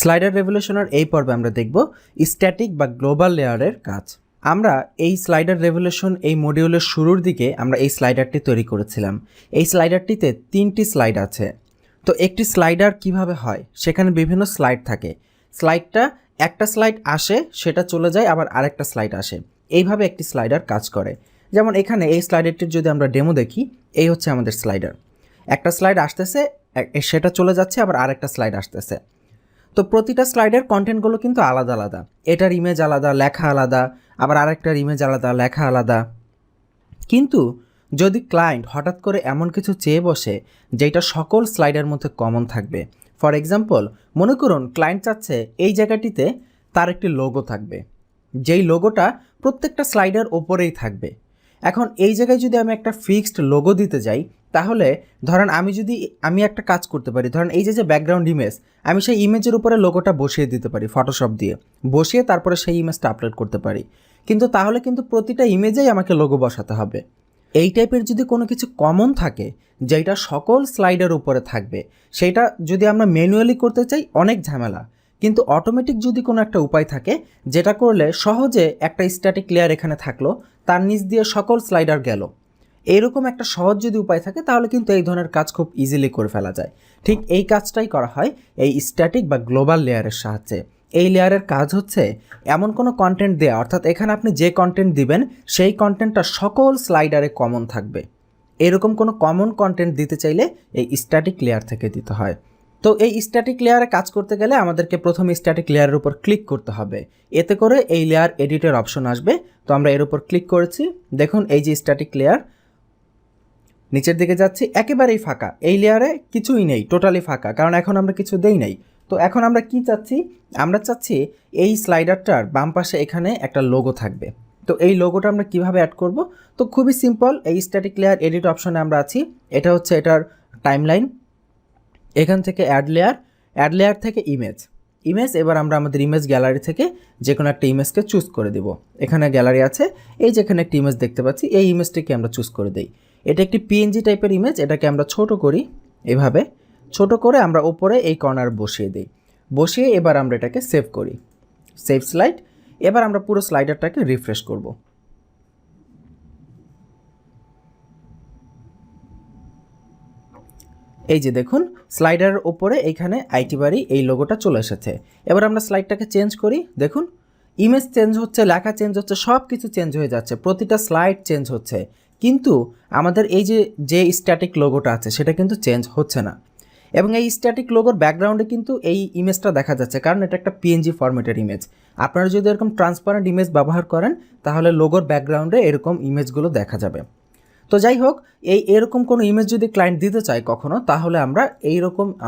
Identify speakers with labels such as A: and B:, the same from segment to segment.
A: Slider রেভলিউশনের এই পর্বে আমরা দেখব স্ট্যাটিক বা গ্লোবাল লেয়ারের কাজ। আমরা এই স্লাইডার রেভলিউশন এই মডিউলের শুরুর দিকে আমরা এই স্লাইডারটি তৈরি করেছিলাম। এই স্লাইডারটিতে 3টি স্লাইড আছে। তো একটি স্লাইডার কিভাবে হয়, সেখানে বিভিন্ন স্লাইড থাকে। স্লাইডটা একটা স্লাইড আসে, সেটা চলে যায়, আবার আরেকটা স্লাইড আসে। এইভাবে একটি স্লাইডার কাজ করে। যেমন এখানে এই স্লাইডারটির যদি আমরা ডেমো দেখি, এই হচ্ছে আমাদের স্লাইডার। একটা স্লাইড আসতেছে, সেটা চলে যাচ্ছে, আবার আরেকটা স্লাইড আসতেছে। তো প্রতিটা স্লাইডের কন্টেন্টগুলো কিন্তু আলাদা আলাদা। এটার ইমেজ আলাদা, লেখা আলাদা, আবার আরেকটার ইমেজ আলাদা, লেখা আলাদা। কিন্তু যদি ক্লায়েন্ট হঠাৎ করে এমন কিছু চেয়ে বসে যেটা সকল স্লাইডের মধ্যে কমন থাকবে, ফর এক্সাম্পল মনে করুন ক্লায়েন্ট চাচ্ছে এই জায়গাটিতে তার একটি লোগো থাকবে, যেই লোগোটা প্রত্যেকটা স্লাইডের ওপরেই থাকবে। এখন এই জায়গায় যদি আমি একটা ফিক্সড লোগো দিতে যাই, তাহলে ধরেন আমি একটা কাজ করতে পারি। ধরেন এই যে ব্যাকগ্রাউন্ড ইমেজ, আমি সেই ইমেজের উপরে লোগোটা বসিয়ে দিতে পারি, ফটোশপ দিয়ে বসিয়ে তারপরে সেই ইমেজটা আপলোড করতে পারি। কিন্তু তাহলে কিন্তু প্রতিটা ইমেজেই আমাকে লোগো বসাতে হবে। এই টাইপের যদি কোনো কিছু কমন থাকে যেটা সকল স্লাইডের উপরে থাকবে, সেটা যদি আমরা ম্যানুয়ালি করতে চাই অনেক ঝামেলা। কিন্তু অটোমেটিক যদি কোনো একটা উপায় থাকে যেটা করলে সহজে একটা স্ট্যাটিক লেয়ার এখানে থাকলো, তার নিচ দিয়ে সকল স্লাইডার গেল, এইরকম একটা সহজ যদি উপায় থাকে, তাহলে কিন্তু এই ধরনের কাজ খুব ইজিলি করে ফেলা যায়। ঠিক এই কাজটাই করা হয় এই স্ট্যাটিক বা গ্লোবাল লেয়ারের সাহায্যে। এই লেয়ারের কাজ হচ্ছে এমন কোনো কন্টেন্ট দেয়া, অর্থাৎ এখানে আপনি যে কন্টেন্ট দিবেন সেই কন্টেন্টটা সকল স্লাইডারে কমন থাকবে। এরকম কোনো কমন কন্টেন্ট দিতে চাইলে এই স্ট্যাটিক লেয়ার থেকে দিতে হয়। তো এই স্ট্যাটিক লেয়ারে কাজ করতে গেলে আমাদেরকে প্রথমে স্ট্যাটিক লেয়ারের উপর ক্লিক করতে হবে। এতে করে এই লেয়ার এডিটের অপশন আসবে। তো আমরা এর উপর ক্লিক করেছি। দেখুন এই যে স্ট্যাটিক লেয়ার, নিচের দিকে যাচ্ছি, একেবারেই ফাঁকা। এই লেয়ারে কিছুই নেই, টোটালি ফাঁকা, কারণ এখন আমরা কিছু দেই নাই। তো এখন আমরা কি চাচ্ছি? আমরা চাচ্ছি এই স্লাইডারটার বাম পাশে এখানে একটা লোগো থাকবে। তো এই লোগোটা আমরা কিভাবে অ্যাড করব? তো খুবই সিম্পল। এই স্ট্যাটিক লেয়ার এডিট অপশনে আমরা আছি। এটা হচ্ছে এটার টাইমলাইন। এখান থেকে অ্যাড লেয়ার থেকে ইমেজ। এবার আমরা আমাদের ইমেজ গ্যালারি থেকে যে কোনো একটা ইমেজকে চুজ করে দেব। এখানে গ্যালারি আছে, এই যেখানে একটা ইমেজ দেখতে পাচ্ছি, এই ইমেজটিকে আমরা চুজ করে দেই। এটা একটি পিএনজি টাইপের ইমেজ। এটাকে আমরা ছোট করি, এভাবে ছোট করে আমরা উপরে এই কর্নার বসিয়ে দিই। বসিয়ে এবার আমরা এটাকে সেভ করি, সেভ স্লাইড। এবার আমরা পুরো স্লাইডারটাকে রিফ্রেশ করব। এই যে দেখুন স্লাইডারের উপরে এইখানে আইটি বাড়ি এই লোগোটা চলে এসেছে। এবার আমরা স্লাইডটাকে চেঞ্জ করি। দেখুন ইমেজ চেঞ্জ হচ্ছে, লেখা চেঞ্জ হচ্ছে, সব কিছু চেঞ্জ হয়ে যাচ্ছে, প্রতিটা স্লাইড চেঞ্জ হচ্ছে। কিন্তু আমাদের এই যে স্ট্যাটিক লোগোটা আছে সেটা কিন্তু চেঞ্জ হচ্ছে না। এবং এই স্ট্যাটিক লোগোর ব্যাকগ্রাউন্ডে কিন্তু এই ইমেজটা দেখা যাচ্ছে, কারণ এটা একটা পিএনজি ফরম্যাটের ইমেজ। আপনারা যদি এরকম ট্রান্সপারেন্ট ইমেজ ব্যবহার করেন, তাহলে লোগোর ব্যাকগ্রাউন্ডে এরকম ইমেজগুলো দেখা যাবে। তো যাই হোক, এরকম কোনো ইমেজ যদি ক্লায়েন্ট দিতে চায় কখনো, তাহলে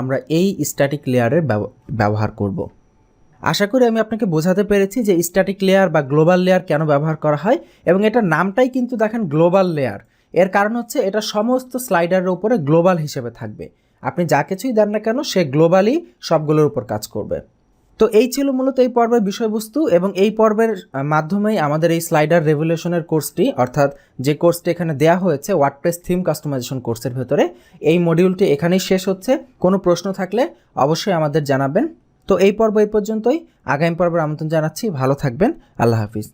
A: আমরা এই স্ট্যাটিক লেয়ারের ব্যবহার করব। আশা করি আমি আপনাকে বোঝাতে পেরেছি যে স্ট্যাটিক লেয়ার বা গ্লোবাল লেয়ার কেন ব্যবহার করা হয়। এবং এটার নামটাই কিন্তু দেখেন গ্লোবাল লেয়ার। এর কারণ হচ্ছে এটা সমস্ত স্লাইডারের উপরে গ্লোবাল হিসেবে থাকবে। আপনি যা কিছুই দেন না কেন, সে গ্লোবালি সবগুলোর উপর কাজ করবে। তো এই ছিল মূলত এই পর্বের বিষয়বস্তু। এবং এই পর্বের মাধ্যমেই আমাদের এই স্লাইডার রেভলিউশনের কোর্সটি, অর্থাৎ যে কোর্সটি এখানে দেওয়া হয়েছে ওয়ার্ডপ্রেস থিম কাস্টমাইজেশন কোর্সের ভেতরে, এই মডিউলটি এখানেই শেষ হচ্ছে। কোনো প্রশ্ন থাকলে অবশ্যই আমাদের জানাবেন। তো এই পর্ব এই পর্যন্তই। আগামী পর্বের আমন্ত্রণ জানাচ্ছি। ভালো থাকবেন। আল্লাহ হাফিজ।